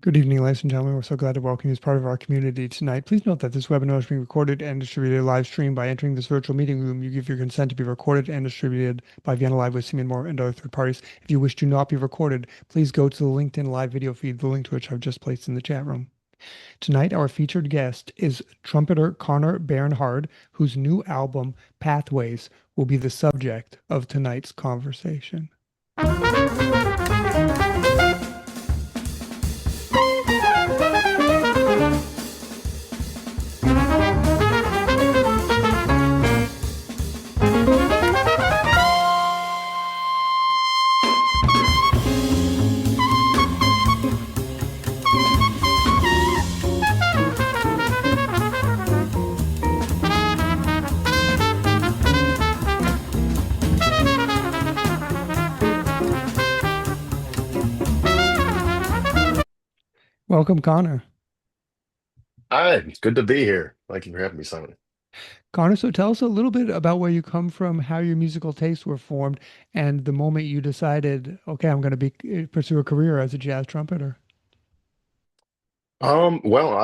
Good evening, ladies and gentlemen. We're so glad to welcome you as part of our community tonight. Please note that this webinar is being recorded and distributed live stream. By entering this virtual meeting room, you give your consent to be recorded and distributed by Vienna Live with Simeon Moore and other third parties. If you wish to not be recorded, please go to the LinkedIn live video feed, the link to which I've just placed in the chat room. Tonight, our featured guest is trumpeter Connor Bernhard, whose new album, Pathways, will be the subject of tonight's conversation. Welcome, Connor. Hi, it's good to be here. Thank you for having me, Simon. Connor, so tell us a little bit about where you come from, how your musical tastes were formed, and the moment you decided, okay, I'm going to pursue a career as a jazz trumpeter. Well,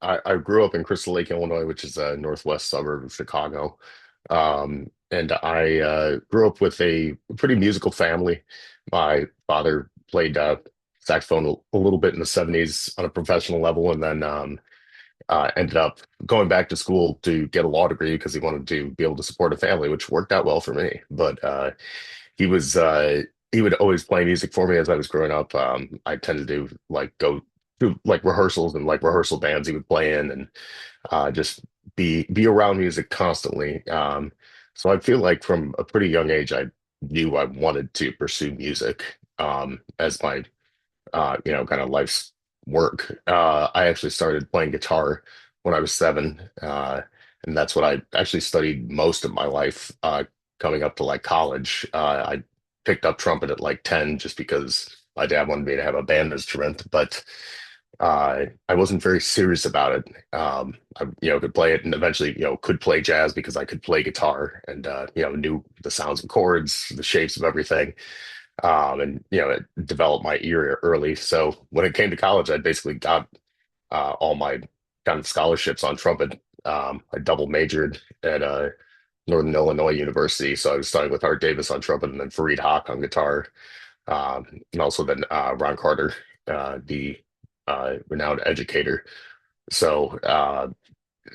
I grew up in Crystal Lake, Illinois, which is a northwest suburb of Chicago. And I grew up with a pretty musical family. My father played saxophone a little bit in the 70s on a professional level, and then ended up going back to school to get a law degree because he wanted to be able to support a family, which worked out well for me. But he was he would always play music for me as I was growing up. I tended to like go to like rehearsals and like rehearsal bands he would play in, and just be around music constantly. So I feel like from a pretty young age, I knew I wanted to pursue music as my kind of life's work. I actually started playing guitar when I was 7, and that's what I actually studied most of my life coming up to like college. I picked up trumpet at like 10 just because my dad wanted me to have a band instrument, but I wasn't very serious about it. I, could play it and eventually, could play jazz because I could play guitar and, knew the sounds and chords, the shapes of everything. And it developed my ear early. So when it came to college, I basically got all my kind of scholarships on trumpet. I double majored at Northern Illinois University, so I was studying with Art Davis on trumpet and then Fareed Haq on guitar, and also then Ron Carter, the renowned educator. So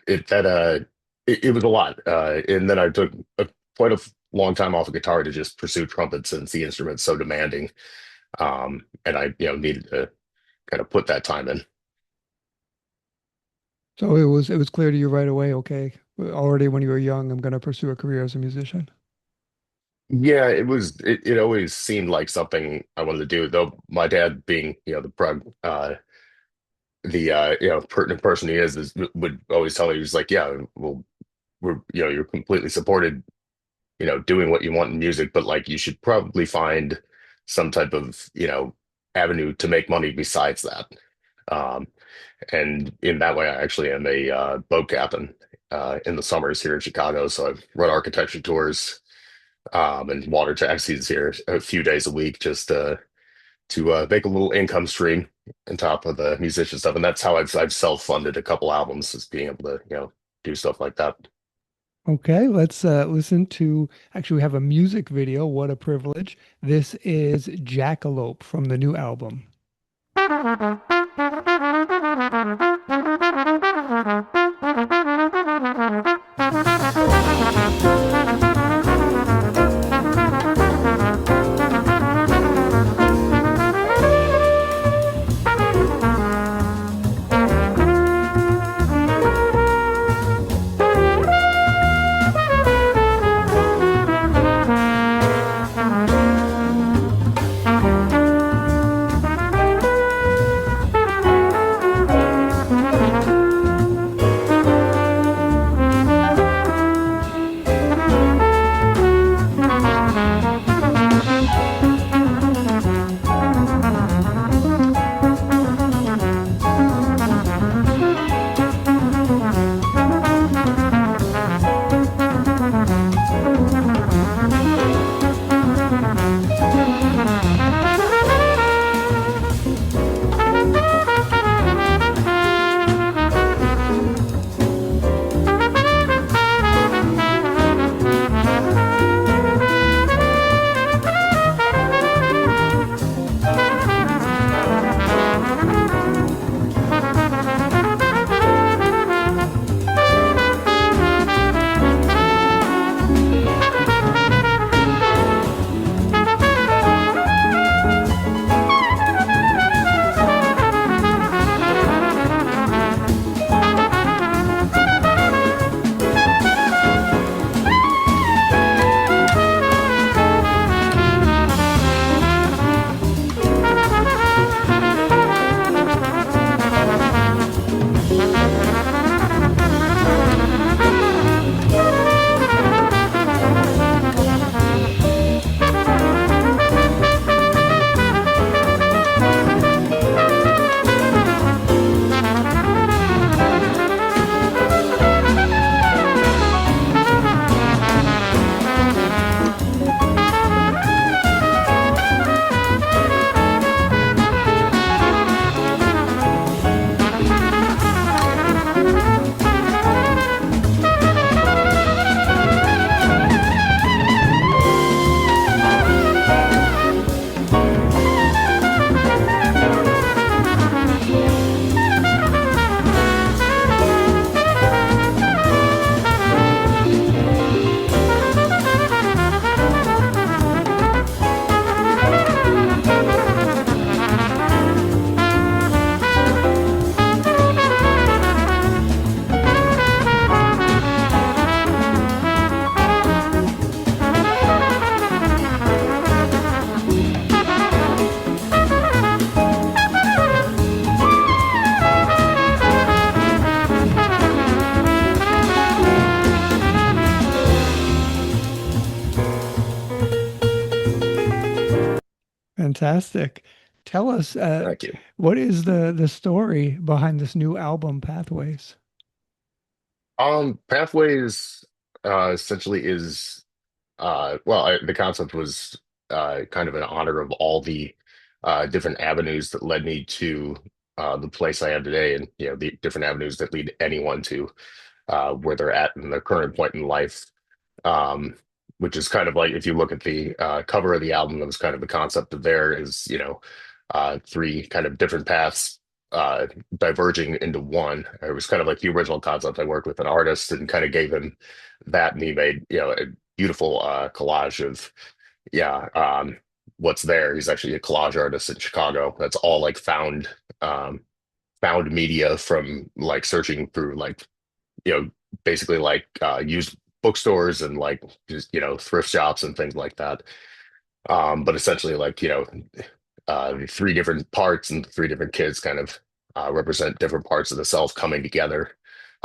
it was a lot, and then I took quite a long time off of guitar to just pursue trumpet since the instrument's so demanding. And I, needed to kind of put that time in. So it was clear to you right away, okay, already when you were young, I'm going to pursue a career as a musician. Yeah, it always seemed like something I wanted to do, though my dad being, the pertinent person he is would always tell me, he was like, yeah, well, you're completely supported, doing what you want in music, but like you should probably find some type of, avenue to make money besides that. Um, and in that way, I actually am a boat captain in the summers here in Chicago. So I've run architecture tours and water taxis here a few days a week just to make a little income stream on top of the musician stuff. And that's how I've self-funded a couple albums, is being able to, do stuff like that. Okay, let's listen to, actually, we have a music video. What a privilege. This is Jackalope from the new album. Fantastic. Tell us, Thank you. what is the story behind this new album, Pathways? Pathways essentially is the concept was kind of in honor of all the different avenues that led me to the place I am today, and the different avenues that lead anyone to where they're at in their current point in life. um, which is kind of like if you look at the cover of the album, that was kind of the concept of there is, three kind of different paths diverging into one. It was kind of like the original concept. I worked with an artist and kind of gave him that, and he made, a beautiful collage of, yeah, what's there. He's actually a collage artist in Chicago. That's all like found media from like searching through like basically like used bookstores and like just thrift shops and things like that. But essentially like the three different parts and the three different kids kind of represent different parts of the self coming together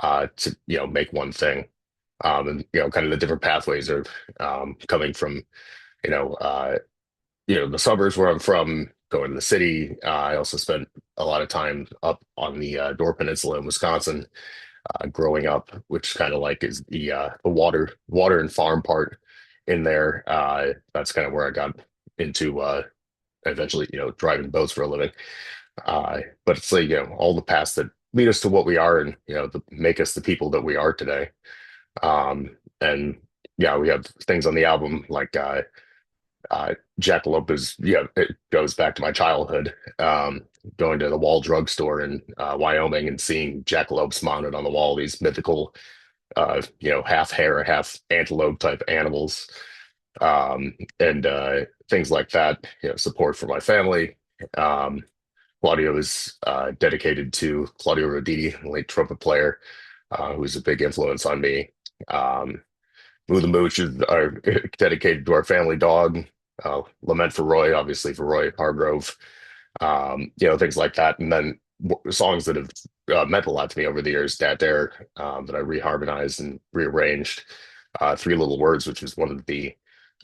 to make one thing. And kind of the different pathways are coming from you know uh the suburbs where I'm from, going to the city. I also spent a lot of time up on the Door Peninsula in Wisconsin, growing up, which kind of like is the water and farm part in there. That's kind of where I got into eventually, driving boats for a living. But it's like, all the paths that lead us to what we are, and make us the people that we are today. And yeah, we have things on the album like Jackalope is, it goes back to my childhood. Going to the Wall drugstore in Wyoming and seeing jackalopes mounted on the wall, these mythical, half hare, half antelope type animals, and things like that. Support for my family. Um, Claudio is dedicated to Claudio Roditi, late trumpet player, who's a big influence on me. Moo the Mooch is are dedicated to our family dog. Lament for Roy, obviously for Roy Hargrove, things like that. And then songs that have meant a lot to me over the years, Dat Dare, that I reharmonized and rearranged. Three Little Words, which is one of the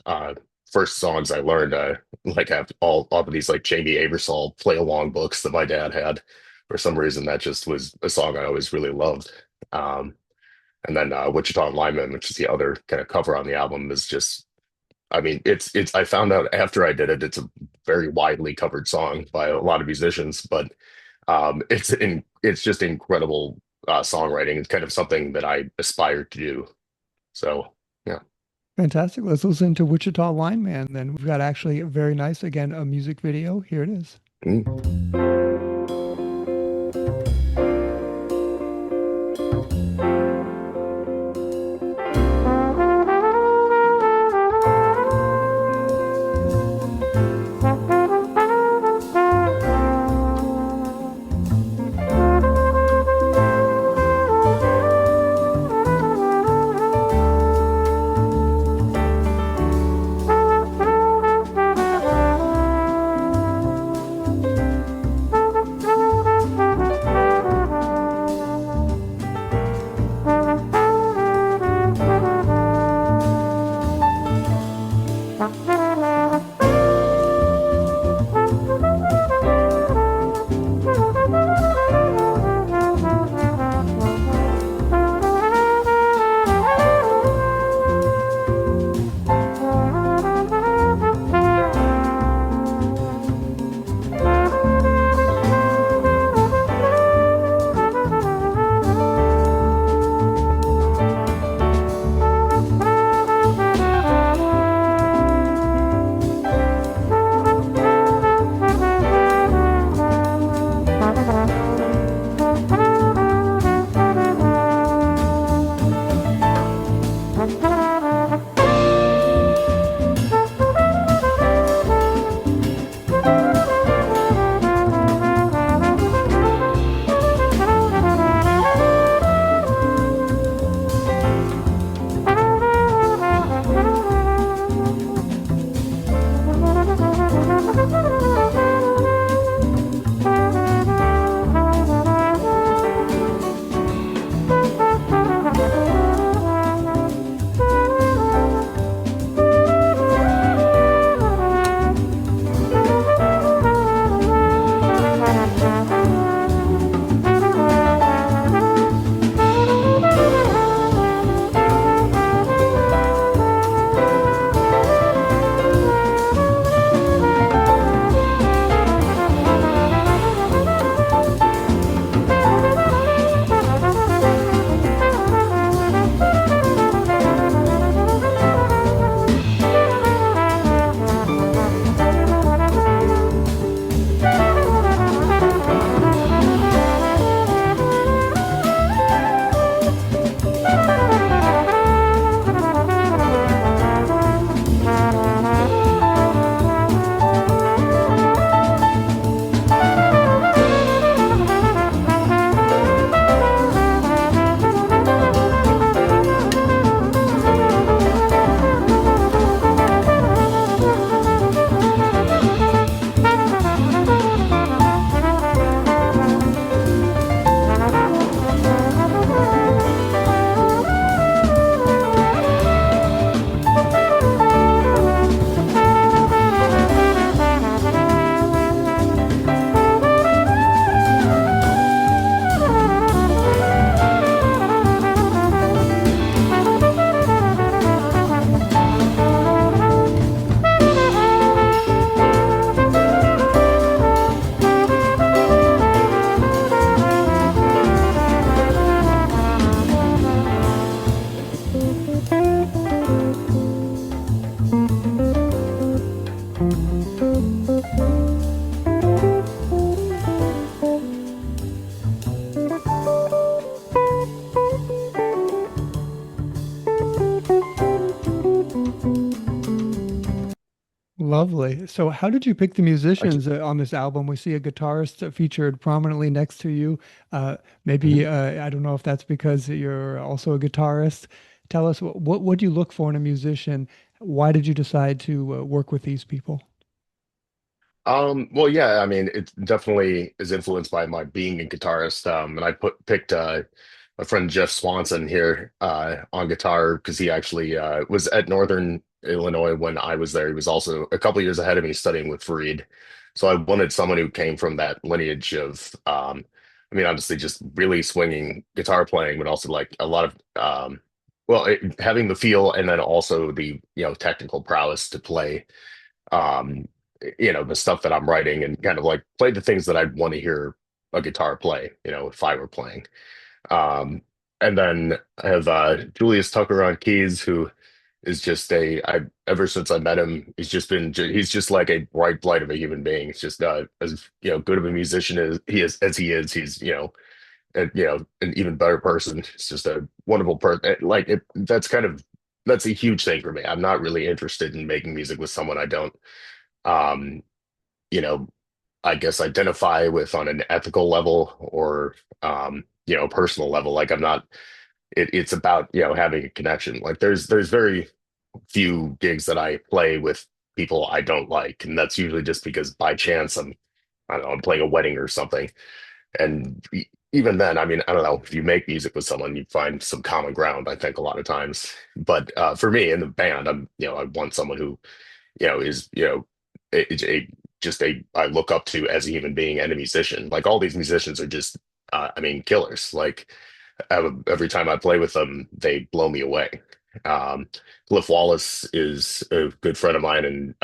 uh, first songs I learned, like have all of these like Jamie Aebersold play along books that my dad had. For some reason, that just was a song I always really loved. And then Wichita Lineman, which is the other kind of cover on the album, is just, I mean, it's. I found out after I did it, it's a very widely covered song by a lot of musicians, but it's just incredible songwriting. It's kind of something that I aspire to do. So yeah. Fantastic. Let's listen to Wichita Lineman. Then we've got actually a very nice, again, a music video. Here it is. Mm. Lovely. So, how did you pick the I musicians on this album? We see a guitarist featured prominently next to you. Maybe I don't know if that's because you're also a guitarist. Tell us what do you look for in a musician? Why did you decide to work with these people? Well, yeah, I mean, it definitely is influenced by my being a guitarist. And I picked my friend Jeff Swanson here on guitar because he actually was at Northern Illinois when I was there. He was also a couple years ahead of me studying with Fareed. So I wanted someone who came from that lineage of, I mean, obviously just really swinging guitar playing, but also like a lot of, having the feel and then also the, technical prowess to play. Um, the stuff that I'm writing and kind of like play the things that I'd want to hear a guitar play, if I were playing. Um, and then I have Julius Tucker on keys, who is just ever since I met him, he's just like a bright light of a human being. He's just as good of a musician as he is. He's an even better person. He's just a wonderful person. Like that's a huge thing for me. I'm not really interested in making music with someone I don't um, you know, I guess identify with on an ethical level or personal level. Like I'm not it's about, having a connection. Like there's very few gigs that I play with people I don't like. And that's usually just because by chance I don't know, I'm playing a wedding or something. And even then, I mean, I don't know, if you make music with someone, you find some common ground, I think a lot of times. But for me in the band, I want someone who is, a just a I look up to as a human being and a musician. Like all these musicians are just, I mean, killers. Like every time I play with them, they blow me away. Clif Wallace is a good friend of mine, and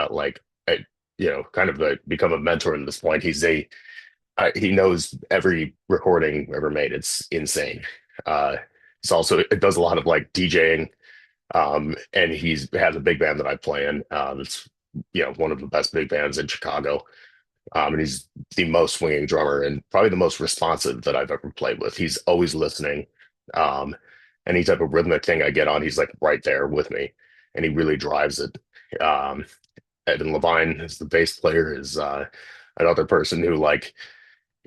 kind of become a mentor at this point. He knows every recording ever made. It's insane. It does a lot of like DJing. And he's has a big band that I play in. It's one of the best big bands in Chicago. And he's the most swinging drummer and probably the most responsive that I've ever played with. He's always listening. Um, any type of rhythmic thing I get on, he's like right there with me, and he really drives it. Um, Evan Levine is the bass player, is another person who like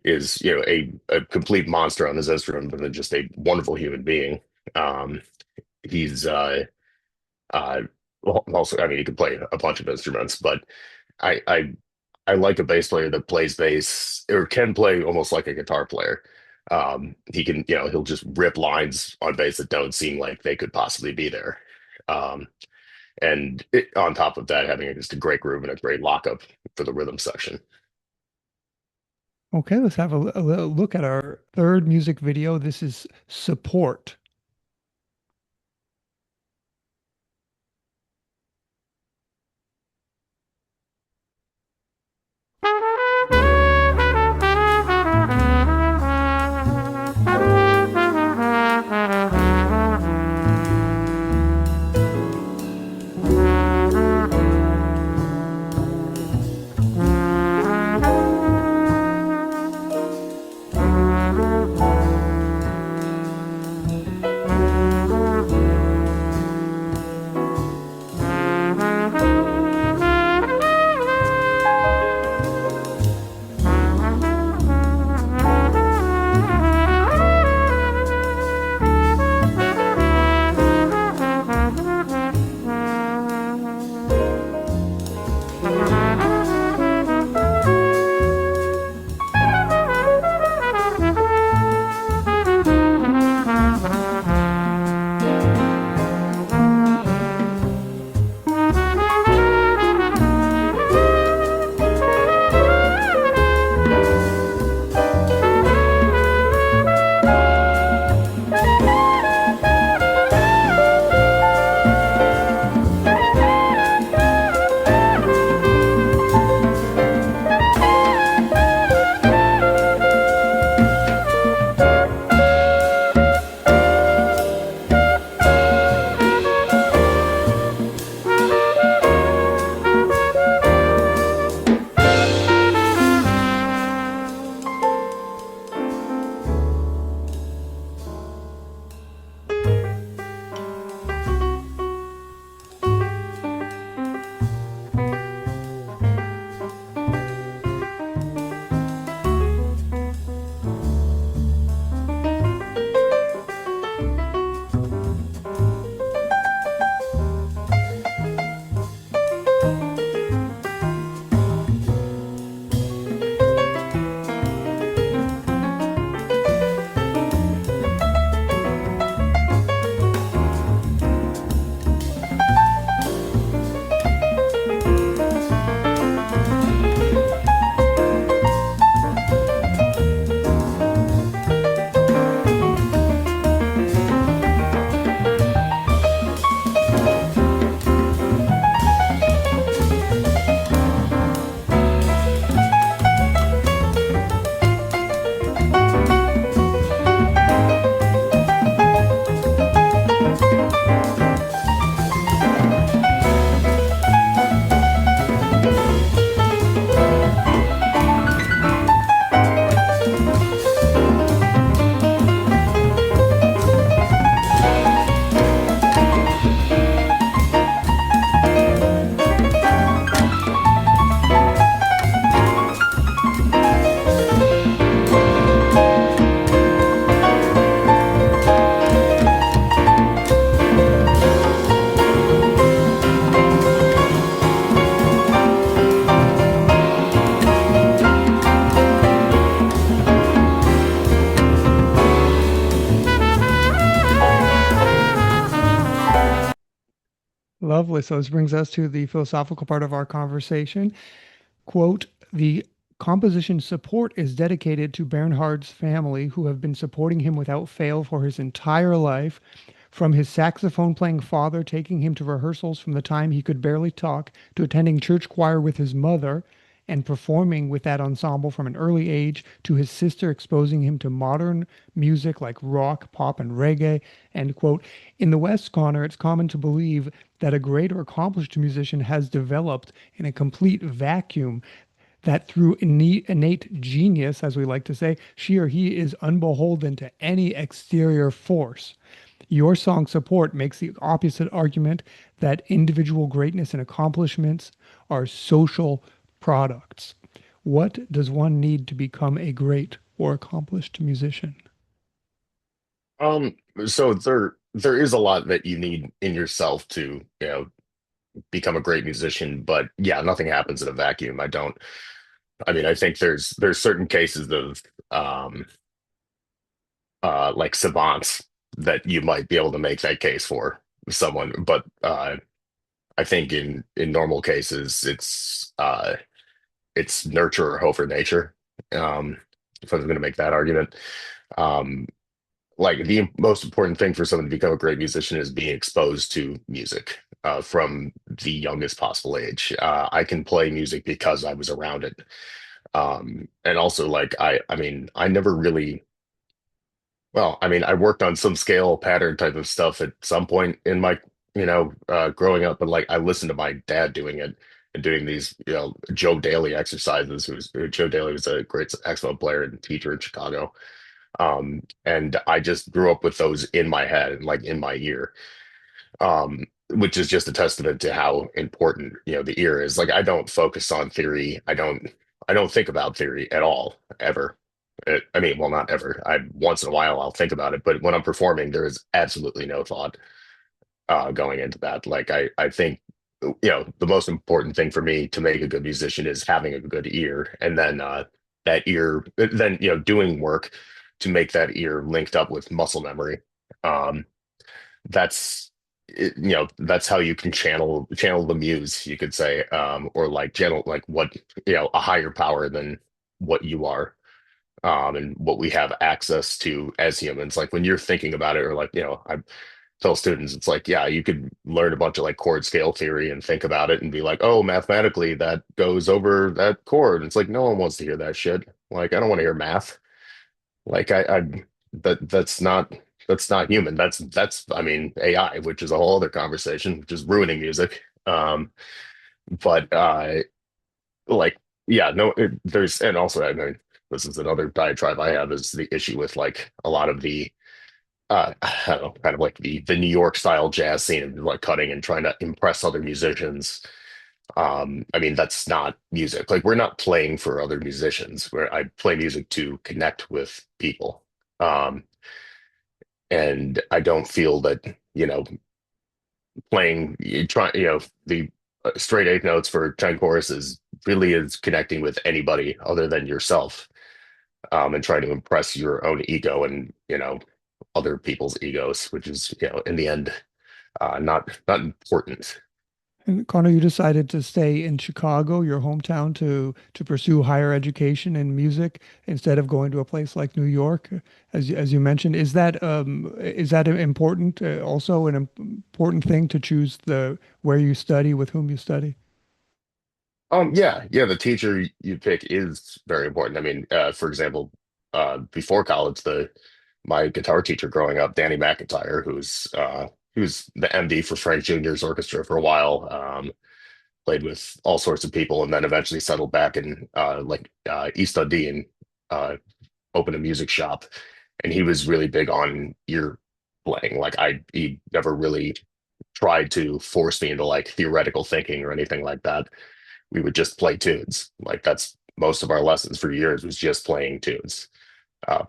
is a complete monster on his instrument, but then just a wonderful human being. Um, he's uh, also, I mean, he can play a bunch of instruments, but I, I I like a bass player that plays bass or can play almost like a guitar player. He can, he'll just rip lines on bass that don't seem like they could possibly be there. Um, on top of that, having just a great groove and a great lockup for the rhythm section. Okay, let's have a little look at our third music video. This is Support. Lovely. So this brings us to the philosophical part of our conversation. Quote, the composition support is dedicated to Bernhard's family, who have been supporting him without fail for his entire life, from his saxophone playing father taking him to rehearsals from the time he could barely talk, to attending church choir with his mother and performing with that ensemble from an early age, to his sister exposing him to modern music like rock, pop, and reggae. End quote. In the West, Connor, it's common to believe that a great or accomplished musician has developed in a complete vacuum, that through innate genius, as we like to say, she or he is unbeholden to any exterior force. Your song support makes the opposite argument that individual greatness and accomplishments are social products. What does one need to become a great or accomplished musician? Um, so there is a lot that you need in yourself to, become a great musician, but yeah, nothing happens in a vacuum. I mean, I think there's certain cases of like savants that you might be able to make that case for someone, but I think in normal cases it's nurture or hope for nature. Um, if I was going to make that argument. Um, like the most important thing for someone to become a great musician is being exposed to music from the youngest possible age. I can play music because I was around it. And also like I mean, I never really, well, I mean, I worked on some scale pattern type of stuff at some point in my, growing up, but like I listened to my dad doing it and doing these, Joe Daly exercises. Joe Daly was a great saxophone player and teacher in Chicago. And I just grew up with those in my head and like in my ear, which is just a testament to how important, the ear is. Like I don't focus on theory. I don't think about theory at all, ever. I mean, well, not ever. I once in a while I'll think about it, but when I'm performing, there is absolutely no thought going into that. Like I think, the most important thing for me to make a good musician is having a good ear, and then that ear, then doing work to make that ear linked up with muscle memory. Um, that's how you can channel the muse, you could say, or like channel like what a higher power than what you are, and what we have access to as humans. Like when you're thinking about it, or like, I tell students, it's like, yeah, you could learn a bunch of like chord scale theory and think about it and be like, oh, mathematically that goes over that chord. And it's like, no one wants to hear that shit. Like, I don't want to hear math. Like, that's not human. I mean, AI, which is a whole other conversation, which is ruining music. But like, yeah, no, and also, I mean, this is another diatribe I have, is the issue with like a lot of the I don't know, kind of like the New York style jazz scene, and like cutting and trying to impress other musicians. I mean, that's not music. Like we're not playing for other musicians. Where I play music to connect with people. Um, and I don't feel that, playing you try, the straight eighth notes for 10 choruses really is connecting with anybody other than yourself, and trying to impress your own ego and, other people's egos, which is, in the end, not important. And Connor, you decided to stay in Chicago, your hometown, to pursue higher education in music instead of going to a place like New York, as you mentioned. Is that important? Also, an important thing to choose the where you study, with whom you study. Yeah, yeah, the teacher you pick is very important. I mean, for example, before college, the my guitar teacher growing up, Danny McIntyre, who's the MD for Frank Jr.'s orchestra for a while, played with all sorts of people, and then eventually settled back in East Dundee and opened a music shop. And he was really big on ear playing. He never really tried to force me into like theoretical thinking or anything like that. We would just play tunes. Like that's most of our lessons for years, was just playing tunes,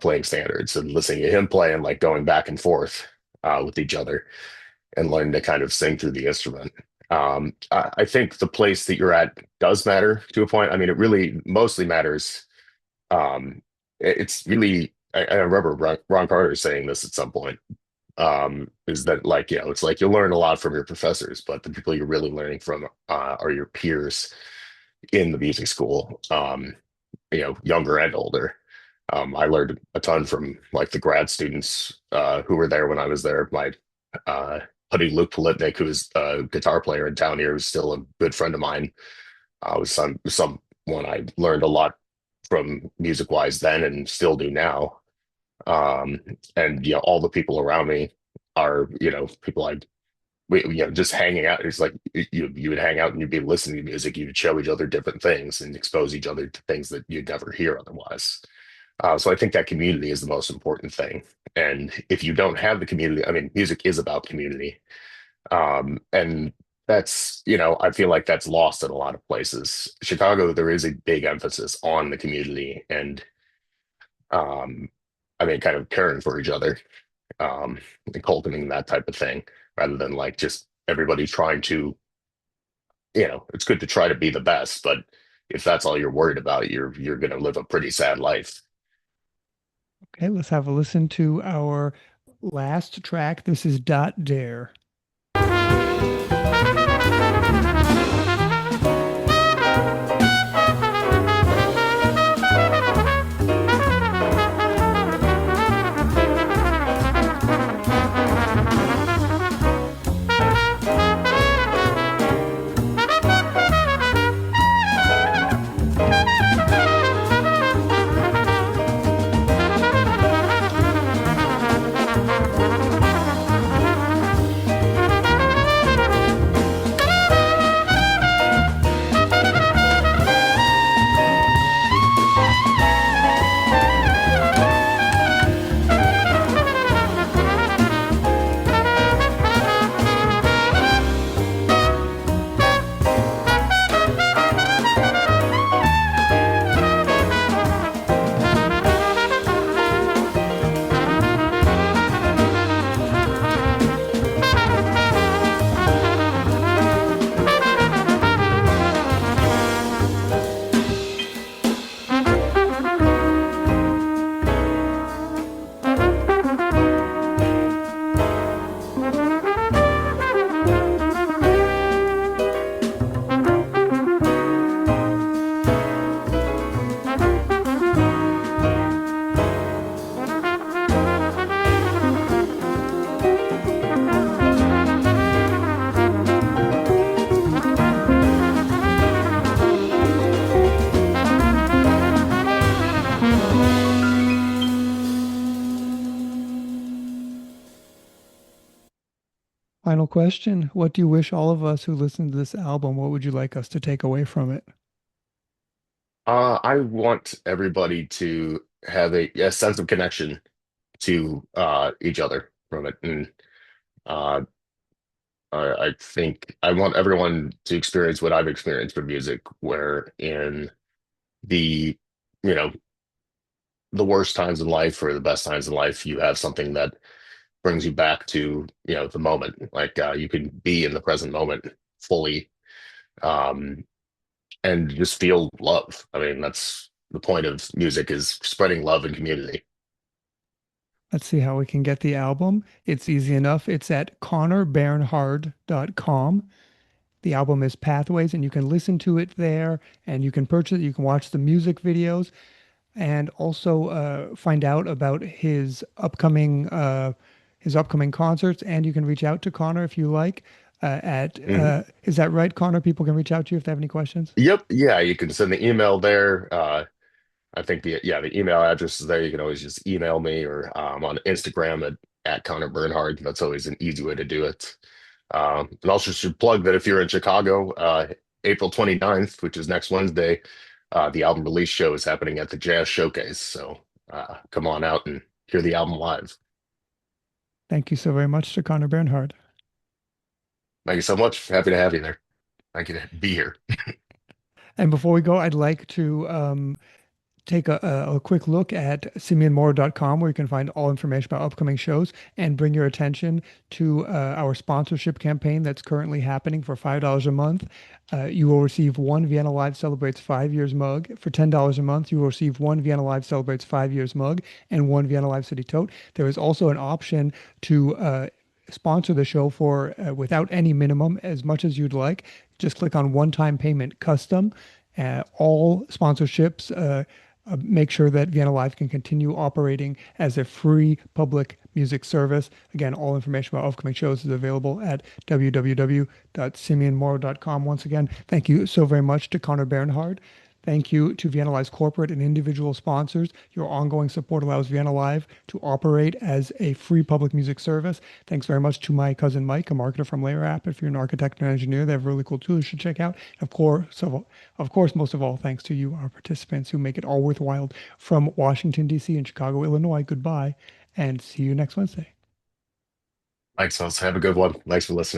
playing standards and listening to him play, and like going back and forth with each other and learning to kind of sing through the instrument. I think the place that you're at does matter to a point. I mean, it really mostly matters. It's really, I remember Ron Carter saying this at some point. is that like, it's like you learn a lot from your professors, but the people you're really learning from are your peers in the music school, younger and older. I learned a ton from like the grad students who were there when I was there. My uh, buddy Luke Politnik, who is a guitar player in town here, is still a good friend of mine. Was someone I learned a lot from music wise then and still do now. Um, and all the people around me are people just hanging out. It's like you would hang out and you'd be listening to music. You would show each other different things and expose each other to things that you'd never hear otherwise. So I think that community is the most important thing. And if you don't have the community, I mean, music is about community. And that's, I feel like that's lost in a lot of places. Chicago, there is a big emphasis on the community and, um, I mean, kind of caring for each other, and cultivating that type of thing rather than like just everybody trying to, it's good to try to be the best, but if that's all you're worried about, you're going to live a pretty sad life. Okay, let's have a listen to our last track. This is Dot Dare. Final question. What do you wish all of us who listen to this album, what would you like us to take away from it? I want everybody to have a sense of connection to each other from it. And uh, I think I want everyone to experience what I've experienced with music, where in the, you know, the worst times in life or the best times in life, you have something that brings you back to, the moment. Like you can be in the present moment fully, um, and just feel love. I mean, that's the point of music is spreading love and community. Let's see how we can get the album. It's easy enough. It's at connorbernhard.com. The album is Pathways, and you can listen to it there, and you can purchase it. You can watch the music videos, and also find out about his upcoming concerts. And you can reach out to Connor if you like. At Mhm. Is that right, Connor? People can reach out to you if they have any questions. Yep. Yeah, you can send the email there. I think the email address is there. You can always just email me or on Instagram at Connor Bernhard. That's always an easy way to do it. And also should plug that if you're in Chicago, April 29th, which is next Wednesday, the album release show is happening at the Jazz Showcase. So come on out and hear the album live. Thank you so very much to Connor Bernhard. Thank you so much. Happy to have you there. Thank you to be here. And before we go, I'd like to take a quick look at simeonmora.com, where you can find all information about upcoming shows, and bring your attention to our sponsorship campaign that's currently happening for $5 a month. You will receive one Vienna Live Celebrates 5 Years mug. For $10 a month, you will receive one Vienna Live Celebrates 5 Years mug and one Vienna Live City tote. There is also an option to sponsor the show for without any minimum, as much as you'd like. Just click on one-time payment custom. All sponsorships make sure that Vienna Live can continue operating as a free public music service. Again, all information about upcoming shows is available at www.simeonmoro.com. Once again, thank you so very much to Connor Bernhard. Thank you to Vienna Live's corporate and individual sponsors. Your ongoing support allows Vienna Live to operate as a free public music service. Thanks very much to my cousin Mike, a marketer from Layer App. If you're an architect or engineer, they have really cool tools you should check out. Of course, most of all, thanks to you, our participants, who make it all worthwhile. From Washington, D.C. and Chicago, Illinois, goodbye, and see you next Wednesday. Thanks, folks. Have a good one. Thanks for listening.